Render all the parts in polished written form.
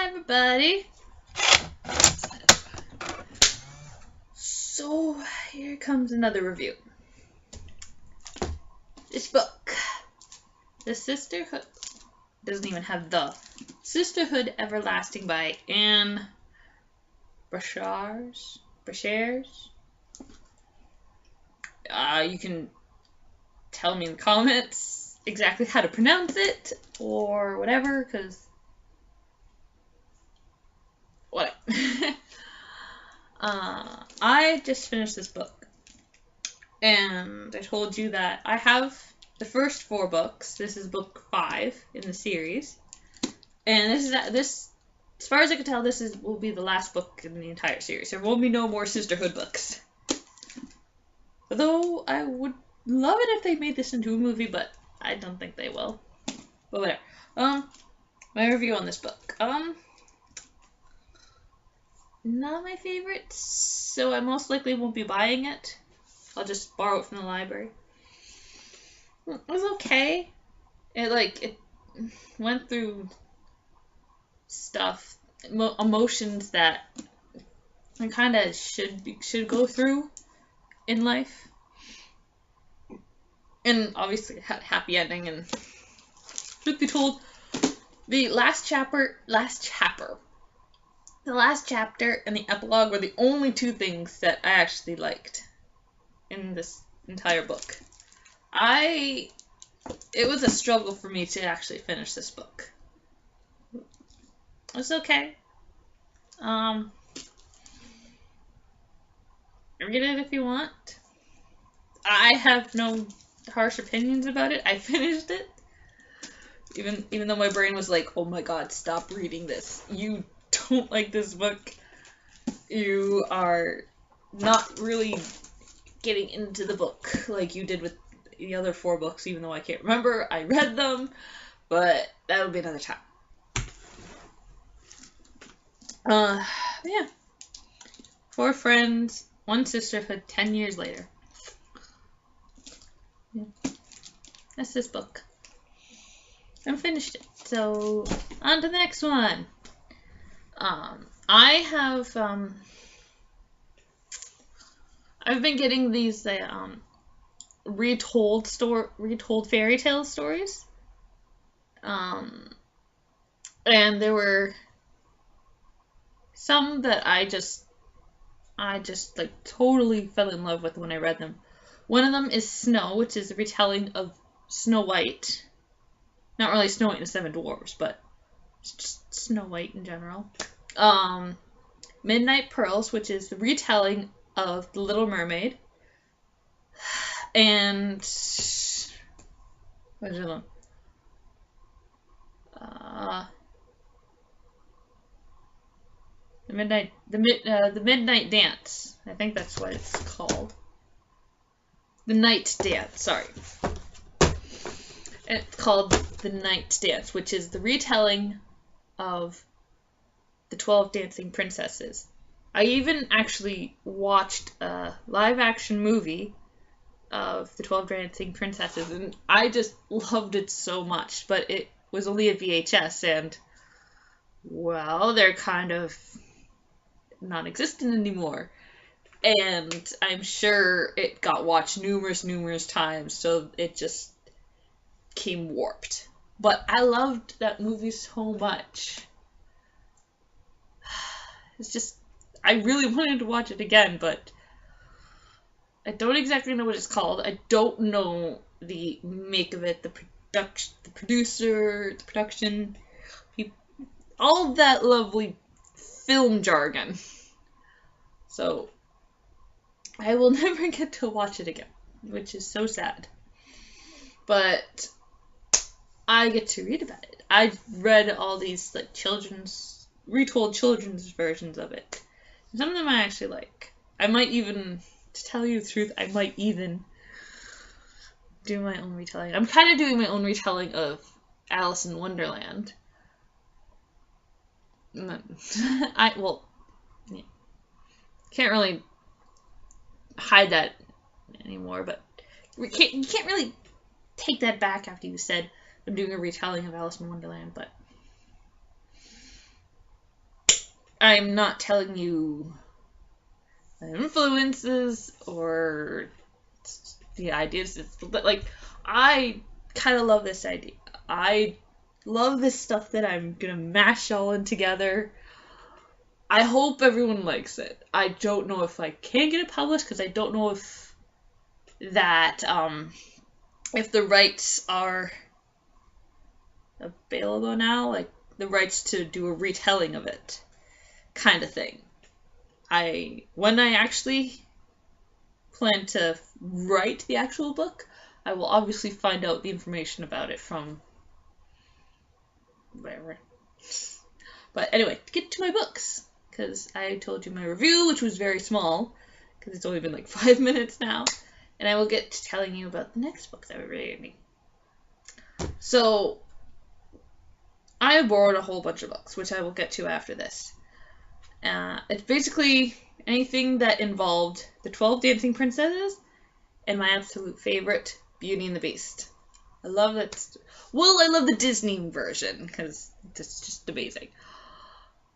everybody. So here comes another review. This book, The Sisterhood, doesn't even have the Sisterhood Everlasting by Anne Brashares. You can tell me in the comments exactly how to pronounce it or whatever, because what? I just finished this book, and I told you that I have the first 4 books. This is book 5 in the series, and this as far as I can tell, will be the last book in the entire series. There won't be no more Sisterhood books. Although I would love it if they made this into a movie, but I don't think they will. But whatever. My review on this book. Not my favorite, so I most likely won't be buying it. I'll just borrow it from the library. It was okay. It went through stuff, emotions that I kind of should go through in life. And obviously it had a happy ending, and truth be told, the last chapter and the epilogue were the only 2 things that I actually liked in this entire book. It was a struggle for me to actually finish this book. It was okay. Read it if you want. I have no harsh opinions about it. I finished it. Even though my brain was like, oh my god, stop reading this. You don't like this book. You are not really getting into the book like you did with the other 4 books, even though I can't remember. I read them, but that'll be another time. Yeah. 4 friends, 1 sisterhood, 10 years later. Yeah. That's this book. I finished it. So, on to the next one. I've been getting these retold fairy tale stories. And there were some that I just like totally fell in love with when I read them. One of them is Snow, which is a retelling of Snow White. Not really Snow White and the 7 Dwarfs, but just Snow White in general. Midnight Pearls, which is the retelling of The Little Mermaid. And what is it? The Midnight Dance. I think that's what it's called. The Night Dance, sorry. It's called The Night Dance, which is the retelling of the 12 Dancing Princesses. I even actually watched a live-action movie of the 12 Dancing Princesses, and I just loved it so much, but it was only a VHS, and, well, they're kind of non-existent anymore. And I'm sure it got watched numerous times, so it just came warped. But I loved that movie so much. It's just, I really wanted to watch it again, but I don't exactly know what it's called. I don't know the make of it, the production, all that lovely film jargon. So I will never get to watch it again, which is so sad. But I get to read about it. I've read all these like retold children's versions of it. And some of them I actually like. I might even, to tell you the truth, I might even do my own retelling. I'm kind of doing my own retelling of Alice in Wonderland. Yeah. Can't really hide that anymore, but you can't really take that back after you said I'm doing a retelling of Alice in Wonderland, but I'm not telling you influences or the ideas, but like, I kind of love this idea. I love this stuff that I'm gonna mash all in together. I hope everyone likes it. I don't know if I can get it published because I don't know that if the rights are available now, like the rights to do a retelling of it, kind of thing. When I actually plan to write the actual book, I will obviously find out the information about it from wherever. But anyway, to get to my books, because I told you my review, which was very small, because it's only been like 5 minutes now, and I will get to telling you about the next book that we're reading. So, I have borrowed a whole bunch of books, which I will get to after this. It's basically anything that involved the 12 Dancing Princesses and my absolute favorite, Beauty and the Beast. I love it. Well, I love the Disney version because it's just amazing.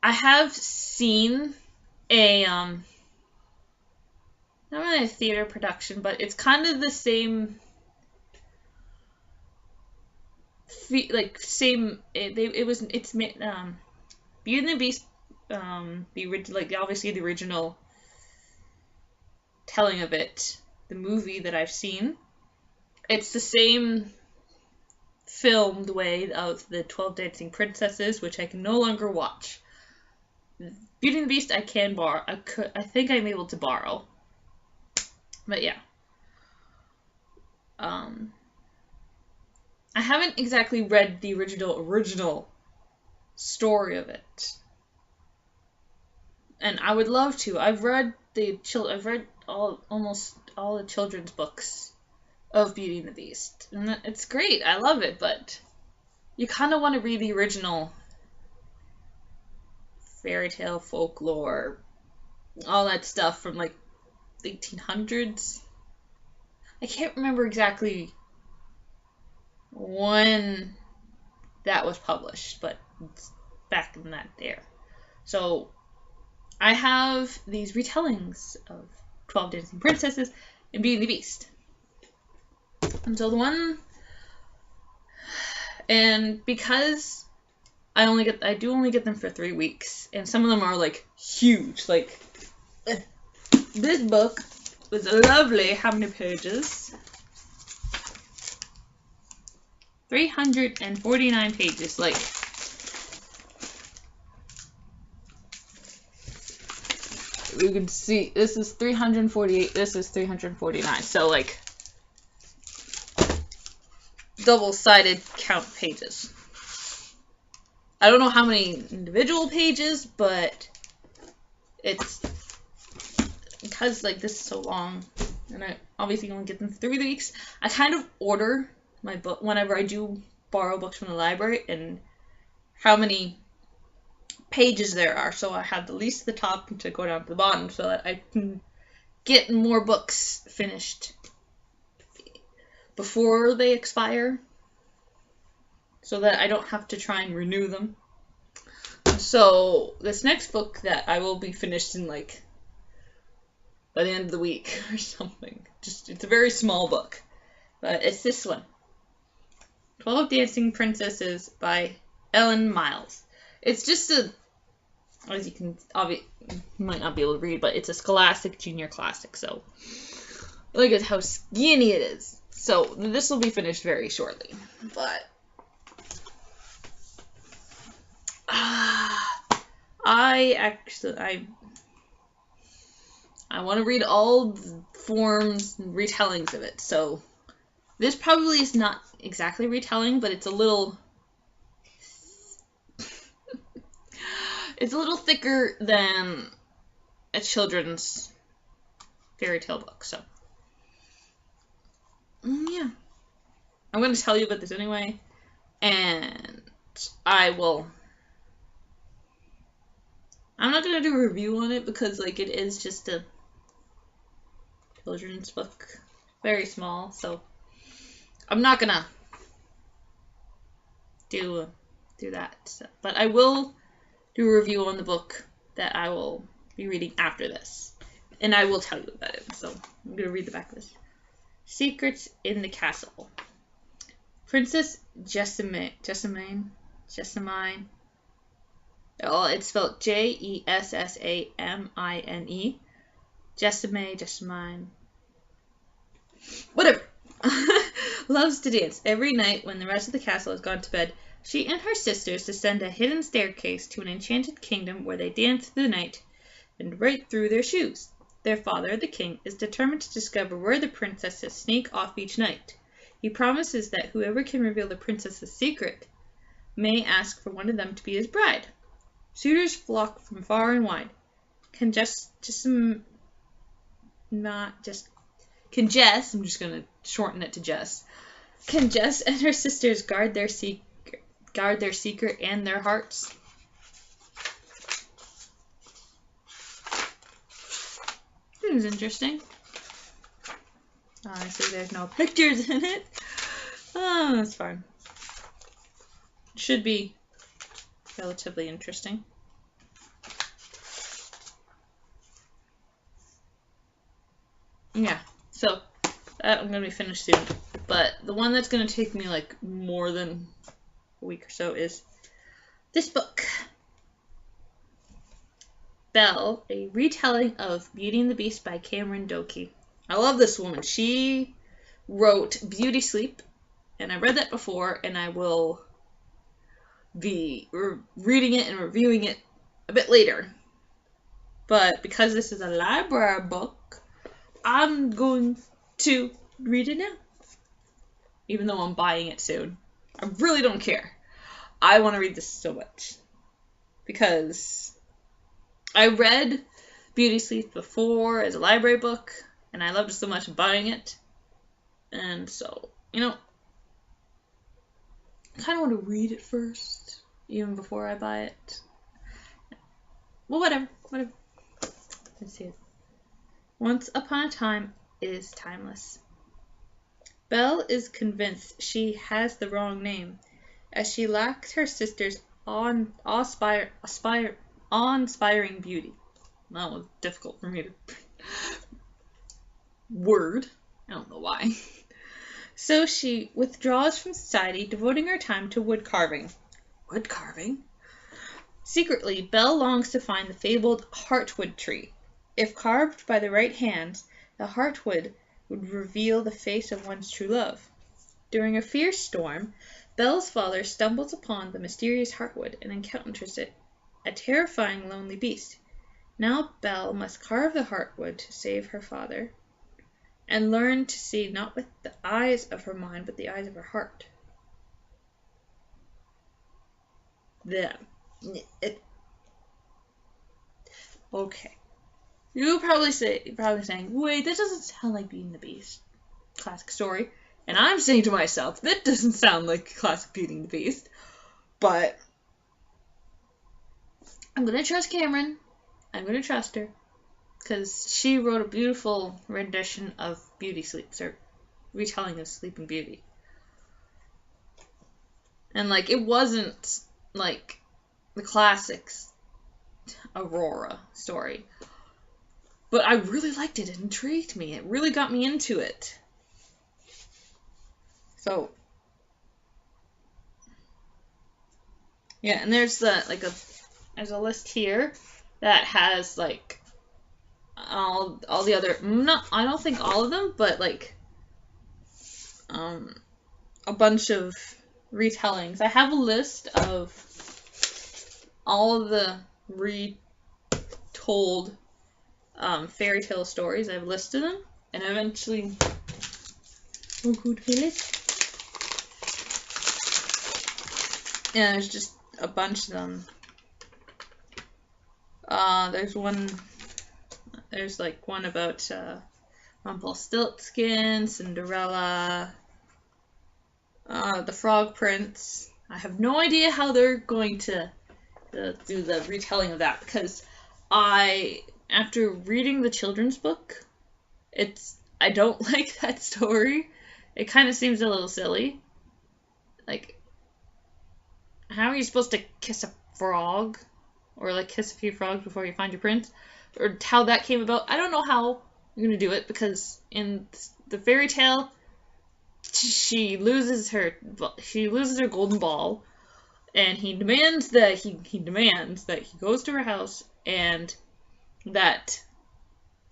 I have seen a not really a theater production, but it's kind of the same. It's Beauty and the Beast, obviously the original telling of it, the movie that I've seen. It's the same filmed way of the 12 Dancing Princesses, which I can no longer watch. Beauty and the Beast I can borrow. I think I'm able to borrow. But yeah. I haven't exactly read the original story of it. And I would love to. I've read almost all the children's books of Beauty and the Beast. And it's great. I love it, but you kind of want to read the original fairy tale, folklore, all that stuff from like the 1800s. I can't remember exactly when that was published, but it's back in that there. So I have these retellings of 12 Dancing Princesses and Beauty and the Beast. And so because I do only get them for 3 weeks, and some of them are like huge. Like this book was lovely. How many pages? 349 pages. Like, you can see this is 348. This is 349. So like double-sided count pages. I don't know how many individual pages, but it's because like this is so long, and I obviously only get them for 3 weeks. I kind of order my book whenever I do borrow books from the library and how many pages there are. So I have the least at the top to go down to the bottom so that I can get more books finished before they expire, so that I don't have to try and renew them. So this next book that I will be finished in like by the end of the week or something. It's a very small book, but it's this one, 12 Dancing Princesses by Ellen Miles. It's just as you can obviously might not be able to read, but it's a Scholastic Junior Classic. So look at how skinny it is. So this will be finished very shortly, but I want to read all the forms and retellings of it. So this probably is not exactly retelling, but it's a little thicker than a children's fairy tale book. So yeah, I'm going to tell you about this anyway, and I'm not going to do a review on it because like it is just a children's book, very small, so I'm not going to do that. So, but I will do a review on the book that I will be reading after this. And I will tell you about it. So I'm going to read the back of this. Secrets in the Castle. Princess Jessamine. Oh, it's spelled Jessamine. Jessamine. Whatever. Loves to dance. Every night when the rest of the castle has gone to bed, she and her sisters descend a hidden staircase to an enchanted kingdom where they dance through the night and right through their shoes. Their father, the king, is determined to discover where the princesses sneak off each night. He promises that whoever can reveal the princess's secret may ask for one of them to be his bride. Suitors flock from far and wide. I'm just going to shorten it to Jess. Can Jess and her sisters guard their secret and their hearts? Seems interesting. Honestly, there's no pictures in it. Oh, that's fine. Should be relatively interesting. Yeah, so that I'm going to be finished soon. But the one that's going to take me like more than a week or so is this book. Belle, a retelling of Beauty and the Beast by Cameron Doke. I love this woman. She wrote Beauty Sleep, and I read that before, and I will be reading it and reviewing it a bit later. But because this is a library book, I'm going to read it now. Even though I'm buying it soon. I really don't care. I want to read this so much. Because I read Beauty Sleep before as a library book, and I loved it so much I'm buying it. And so, I kind of want to read it first, even before I buy it. Well, whatever. Let's see it. Once Upon a Time is timeless. Belle is convinced she has the wrong name, as she lacks her sister's awe-inspiring beauty. That was difficult for me to word. I don't know why. So she withdraws from society, devoting her time to wood carving. Wood carving? Secretly, Belle longs to find the fabled heartwood tree. If carved by the right hands, the heartwood would reveal the face of one's true love. During a fierce storm, Belle's father stumbles upon the mysterious heartwood and encounters it, a terrifying, lonely beast. Now Belle must carve the heartwood to save her father, and learn to see not with the eyes of her mind, but the eyes of her heart. Okay. You're probably saying, wait, that doesn't sound like Beauty and the Beast. Classic story. And I'm saying to myself, that doesn't sound like classic Beauty and the Beast. But I'm going to trust Cameron. I'm going to trust her. Because she wrote a beautiful rendition of Beauty Sleeps, or retelling of Sleeping Beauty. And, it wasn't, the classics Aurora story. But I really liked it. It intrigued me. It really got me into it. So, yeah, and there's there's a list here that has all the other, I don't think all of them, but a bunch of retellings. I have a list of all of the retold fairy tale stories. I've listed them, and eventually we'll go to the list. Yeah, there's just a bunch of them. There's one about Rumpelstiltskin, Cinderella, the Frog Prince. I have no idea how they're going to do the retelling of that, because after reading the children's book, I don't like that story. It kind of seems a little silly. How are you supposed to kiss a frog? or like kiss a few frogs before you find your prince, or how that came about. I don't know how you're gonna do it, because in the fairy tale, she loses her golden ball, and he demands that he goes to her house and that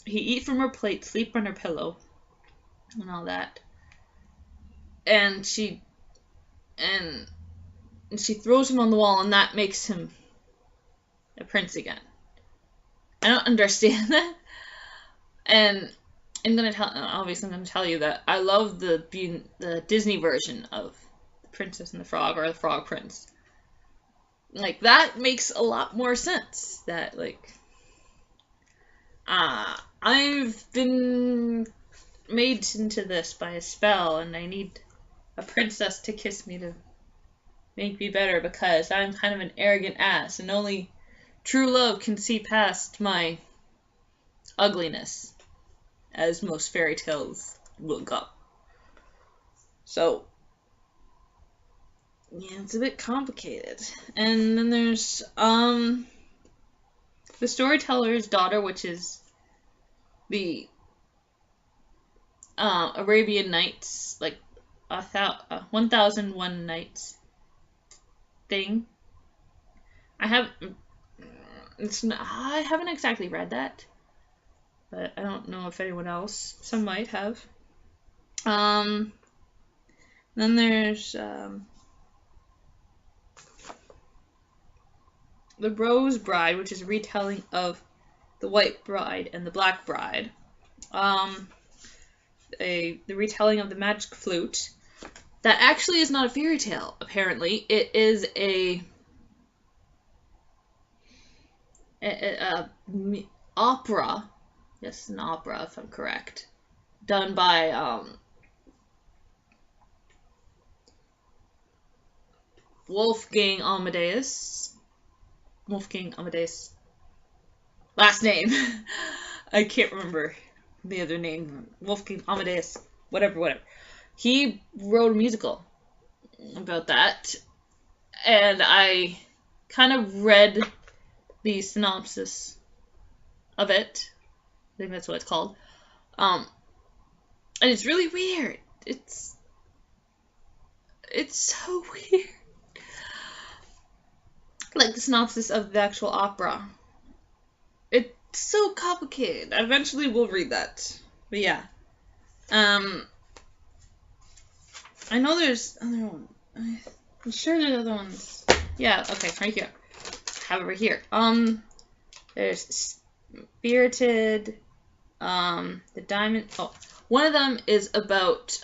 he eat from her plate, sleep on her pillow, and all that. And she throws him on the wall, and that makes him a prince again. I don't understand that. And I'm gonna tell you that I love the Disney version of The Princess and the Frog, or The Frog Prince. Like, that makes a lot more sense. That, like, I've been made into this by a spell, and I need a princess to kiss me to make me better, because I'm kind of an arrogant ass, and only true love can see past my ugliness, as most fairy tales will go. So, yeah, it's a bit complicated. And then there's the storyteller's daughter, which is the Arabian Nights, like 1001 Nights thing. I haven't exactly read that, but I don't know if anyone else. Some might have. Then there's The Rose Bride, which is a retelling of The White Bride and the Black Bride. The retelling of The Magic Flute. That actually is not a fairy tale, apparently. It is a opera. Yes, an opera, if I'm correct. Done by Wolfgang Amadeus. Last name. I can't remember the other name. Wolfgang Amadeus. Whatever. He wrote a musical about that. And I kind of read the synopsis of it. I think that's what it's called. And it's really weird. It's so weird. Like the synopsis of the actual opera. It's so complicated. Eventually we'll read that. But yeah. I know there's other ones. I'm sure there's other ones. Yeah, okay, right here. I have it right here. There's Spirited, The Diamond. Oh, one of them is about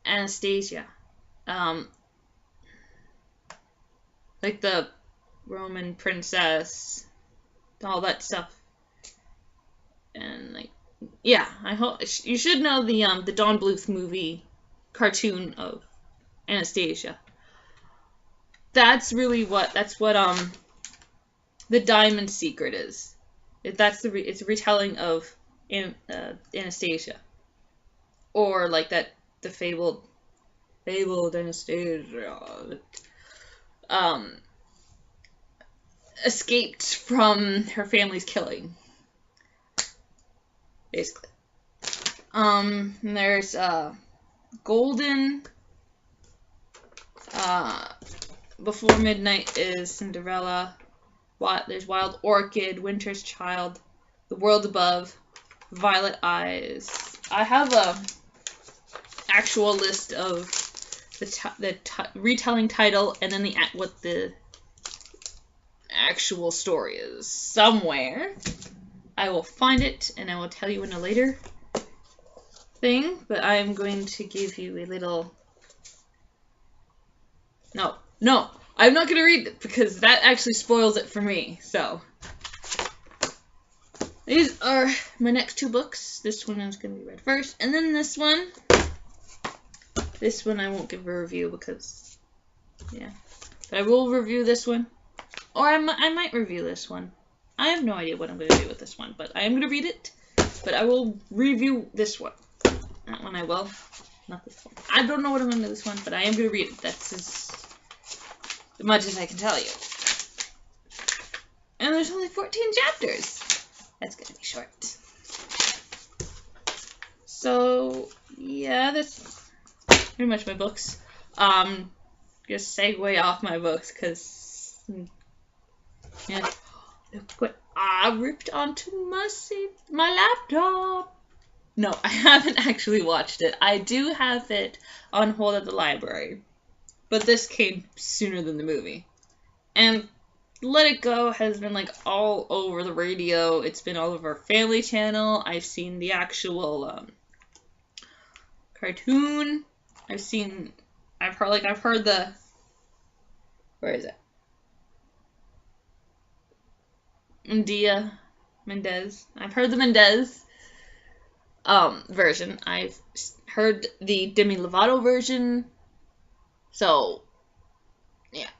Anastasia. Like the Roman princess, all that stuff. And like, yeah, I hope you should know the Don Bluth movie cartoon of Anastasia. That's what The Diamond Secret is. It's a retelling of Anastasia, or like the fabled Anastasia escaped from her family's killing, basically. And there's Golden. Before Midnight is Cinderella. There's Wild Orchid, Winter's Child, The World Above, Violet Eyes. I have a actual list of the retelling title and then what the actual story is somewhere. I will find it and I will tell you in a later thing, but I am going to give you a little... No, I'm not going to read it because that actually spoils it for me. So, these are my next two books. This one is going to be read first, and then this one. This one I won't give a review because, yeah. But I will review this one, or I might review this one. I have no idea what I'm going to do with this one, but I am going to read it. But I will review this one. That one I will. Not this one. I don't know what I'm going to do with this one, but I am going to read it. That's as much as I can tell you. And there's only 14 chapters. That's gonna be short. So, yeah, that's pretty much my books. Just segue off my books, because, yeah, look what I ripped onto my laptop. No, I haven't actually watched it. I do have it on hold at the library, but this came sooner than the movie. And Let It Go has been like all over the radio. It's been all over Family Channel. I've seen the actual cartoon. I've heard the, where is it? Mendez. I've heard the Mendez version. I've heard the Demi Lovato version. So, yeah.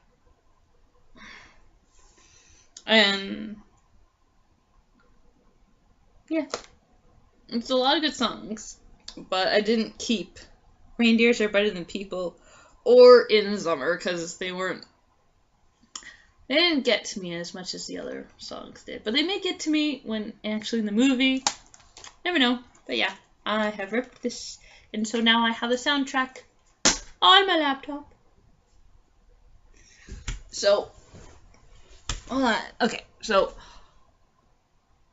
And, yeah. It's a lot of good songs. But I didn't keep Reindeers Are Better Than People or In Summer, because they didn't get to me as much as the other songs did. But they may get to me when actually in the movie. Never know. But yeah, I have ripped this, and so now I have the soundtrack on my laptop. So, okay, so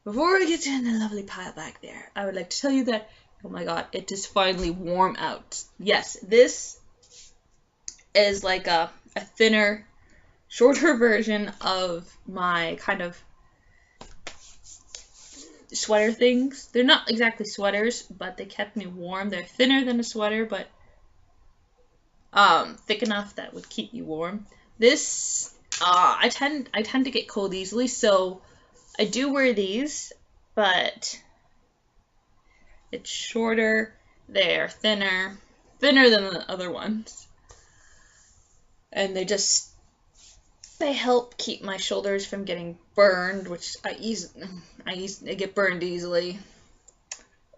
before we get to the lovely pile back there, I would like to tell you that, oh my god, it is finally warm out. Yes, this is like a thinner, shorter version of my kind of sweater things. They're not exactly sweaters, but they kept me warm. They're thinner than a sweater, but thick enough that would keep you warm. This I tend to get cold easily, so I do wear these, but it's shorter. They're thinner than the other ones, and they help keep my shoulders from getting burned, which I get burned easily.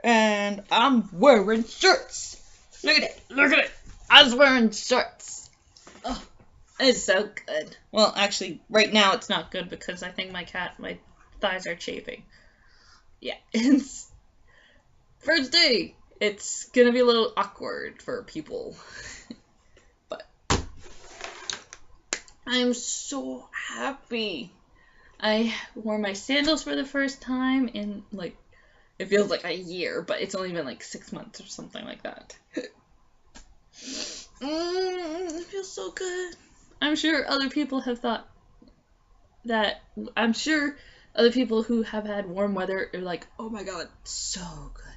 And I'm wearing shirts. Look at it. I was wearing shirts. Oh, it's so good. Well, actually, right now it's not good because I think my thighs are chafing. Yeah, it's first day. It's gonna be a little awkward for people. I'm so happy. I wore my sandals for the first time in, like, it feels like a year, but it's only been like 6 months or something like that. It feels so good. I'm sure other people have thought that. I'm sure other people who have had warm weather are like, oh my god, so good.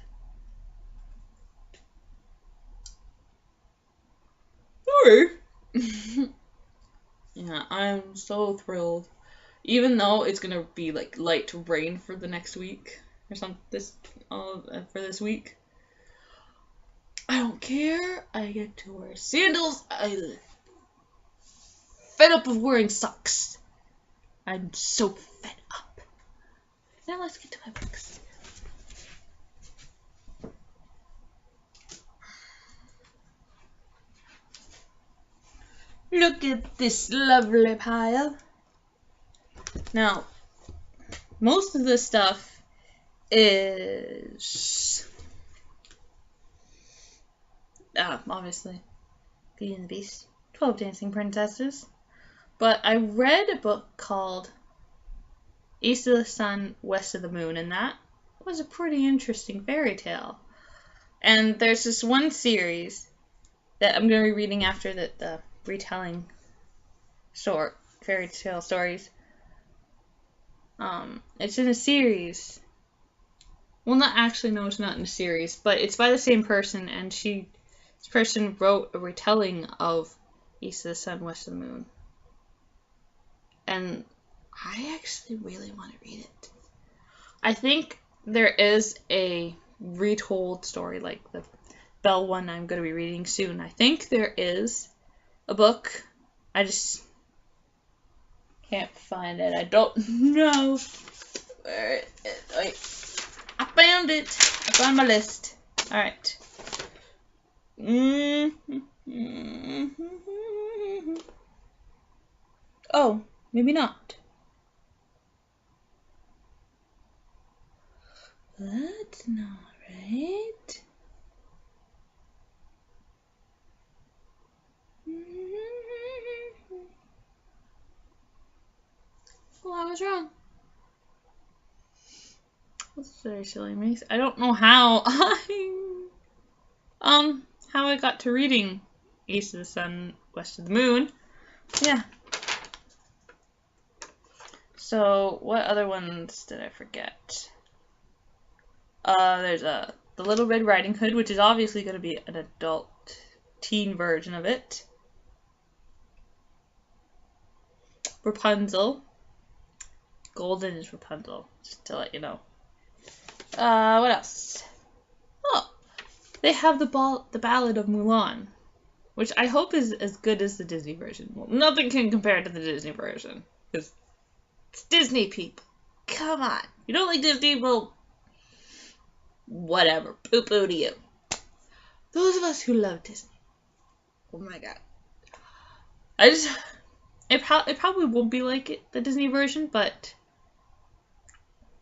Sorry. Yeah, I'm so thrilled. Even though it's gonna be like light rain for the next week or something, for this week, I don't care. I get to wear sandals. I'm fed up of wearing socks. I'm so fed up. Now let's get to my books. Look at this lovely pile. Now, most of this stuff is obviously Beauty and the Beast, 12 Dancing Princesses. But I read a book called East of the Sun, West of the Moon, and that was a pretty interesting fairy tale. And there's this one series that I'm going to be reading after the retelling fairy tale stories. It's in a series. Well, not actually, no, it's not in a series, but it's by the same person, and this person wrote a retelling of East of the Sun, West of the Moon. And I actually really want to read it. I think there is a retold story, like the Belle one I'm going to be reading soon. I think there is a book. I just can't find it. I don't know where it is. Wait. I found it. I found my list. Alright. Oh, maybe not. That's not right. Well, I was wrong. That's very silly, Mace. I don't know how how I got to reading East of the Sun, West of the Moon. Yeah. So, what other ones did I forget? There's The Little Red Riding Hood, which is obviously going to be an adult teen version of it. Rapunzel. Golden is Rapunzel, just to let you know. What else? Oh, they have the Ballad of Mulan, which I hope is as good as the Disney version. Well, nothing can compare to the Disney version, because it's Disney, people. Come on. You don't like Disney? Well, whatever. Poo-poo to you. Those of us who love Disney. Oh my god. It probably won't be like the Disney version, but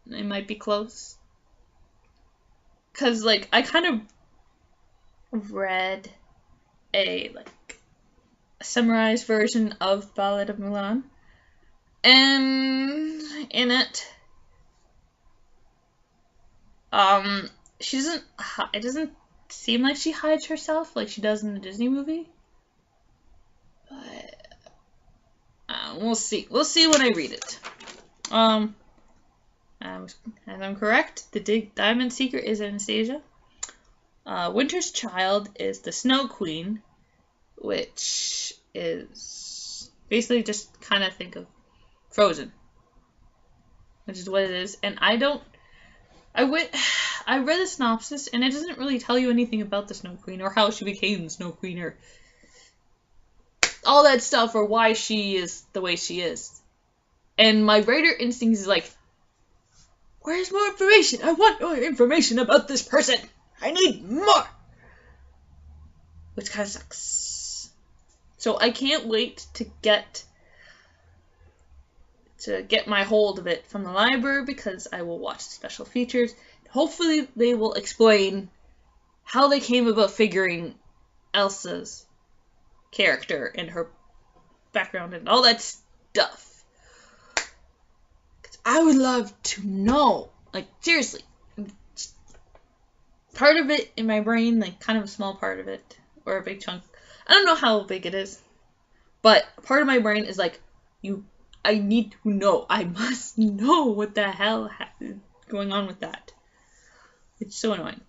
it might be close. Because, like, I kind of read a summarized version of Ballad of Mulan. And in it, it doesn't seem like she hides herself like she does in the Disney movie. But, we'll see. We'll see when I read it. As I'm correct, the Diamond Seeker is Anastasia. Winter's Child is the Snow Queen, which is basically just kind of think of Frozen, which is what it is. And I read the synopsis, and it doesn't really tell you anything about the Snow Queen or how she became the Snow Queen or all that stuff or why she is the way she is. And my writer instinct is like, where's more information? I want more information about this person. I need more. Which kind of sucks. So I can't wait to get my hold of it from the library, because I will watch the special features. Hopefully they will explain how they came about figuring Elsa's character and her background and all that stuff. I would love to know. Like, seriously. Part of it in my brain, like, kind of a small part of it, or a big chunk. I don't know how big it is. But part of my brain is like, I need to know. I must know what the hell is going on with that. It's so annoying.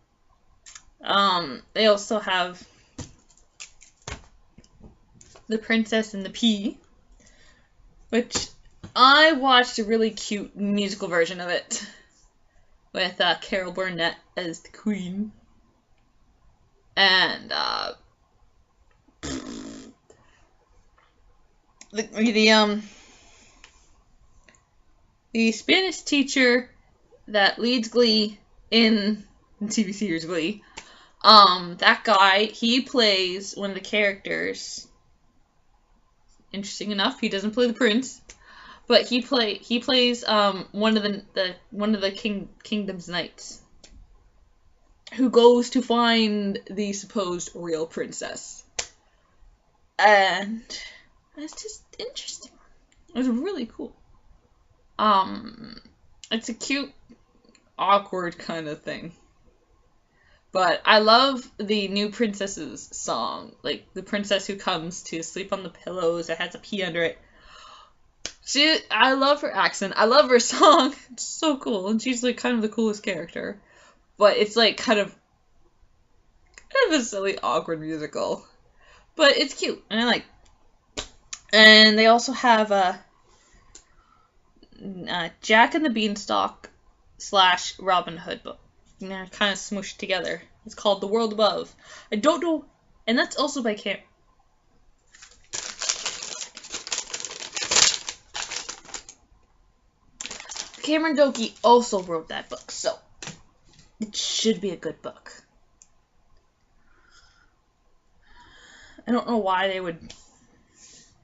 They also have The Princess and the Pea, which I watched a really cute musical version of it with Carol Burnett as the queen. And the Spanish teacher that leads Glee in TV series Glee, that guy, he plays one of the characters. Interesting enough, he doesn't play the prince, but he plays one of the kingdom's knights who goes to find the supposed real princess. And it's just interesting. It was really cool. It's a cute, awkward kind of thing. But I love the new princess's song. Like, the princess who comes to sleep on the pillows that has a pea under it. I love her accent. I love her song. It's so cool. And she's, like, kind of the coolest character. But it's, like, kind of a silly, awkward musical. But it's cute. And I like it. And they also have Jack and the Beanstalk / Robin Hood book. And they're kind of smooshed together. It's called The World Above. I don't know. And that's also by Cameron Doki also wrote that book, so it should be a good book. I don't know why they would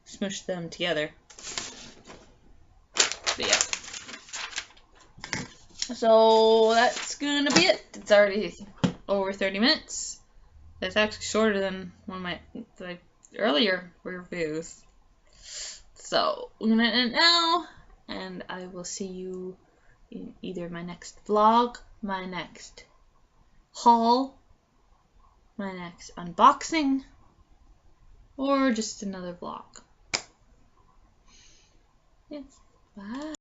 smush them together. But yeah. So that's gonna be it. It's already over 30 minutes. That's actually shorter than one of my earlier reviews. So I'm gonna end it now, and I will see you in either my next vlog, my next haul, my next unboxing, or just another vlog. Yes. Bye.